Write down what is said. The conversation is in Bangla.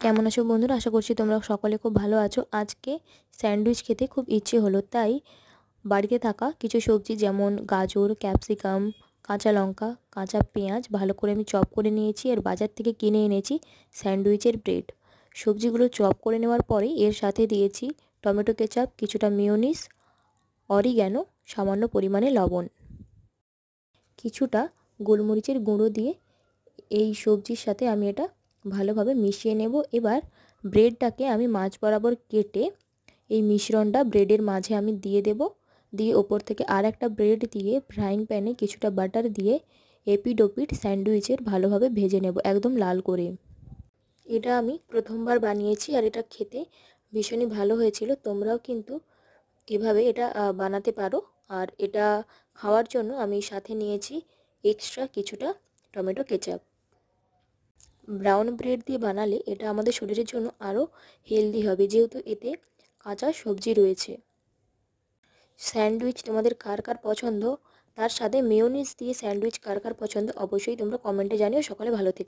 কেমন আছো বন্ধুরা? আশা করছি তোমরা সকলে খুব ভালো আছো। আজকে স্যান্ডউইচ খেতে খুব ইচ্ছে হলো, তাই বাড়িতে থাকা কিছু সবজি যেমন গাজর, ক্যাপসিকাম, কাঁচা লঙ্কা, কাঁচা পেঁয়াজ ভালো করে আমি চপ করে নিয়েছি। আর বাজার থেকে কিনে এনেছি স্যান্ডউইচের ব্রেড। সবজিগুলো চপ করে নেওয়ার পরে এর সাথে দিয়েছি টমেটো কেচাপ, কিছুটা মিয়োনিজ, অরিগ্যানো, সামান্য পরিমাণে লবণ, কিছুটা গোলমরিচের গুঁড়ো দিয়ে এই সবজির সাথে আমি এটা ভালোভাবে মিশিয়ে নেব। এবার ব্রেডটাকে আমি মাঝ বরাবর কেটে এই মিশ্রণটা ব্রেডের মাঝে আমি দিয়ে দেব। দিয়ে ওপর থেকে আর একটা ব্রেড দিয়ে ফ্রাইং প্যানে কিছুটা বাটার দিয়ে এপিড ওপিড স্যান্ডউইচের ভালোভাবে ভেজে নেব, একদম লাল করে। এটা আমি প্রথমবার বানিয়েছি আর এটা খেতে ভীষণই ভালো হয়েছিল। তোমরাও কিন্তু এভাবে এটা বানাতে পারো। আর এটা খাওয়ার জন্য আমি সাথে নিয়েছি এক্সট্রা কিছুটা টমেটো কেচাপ। ব্রাউন ব্রেড দিয়ে বানালে এটা আমাদের শরীরের জন্য আরও হেলদি হবে, যেহেতু এতে কাঁচা সবজি রয়েছে। স্যান্ডউইচ তোমাদের কার কার পছন্দ, তার সাথে মেয়োনিজ দিয়ে স্যান্ডউইচ কার কার পছন্দ, অবশ্যই তোমরা কমেন্টে জানিও। সকলে ভালো থেকো।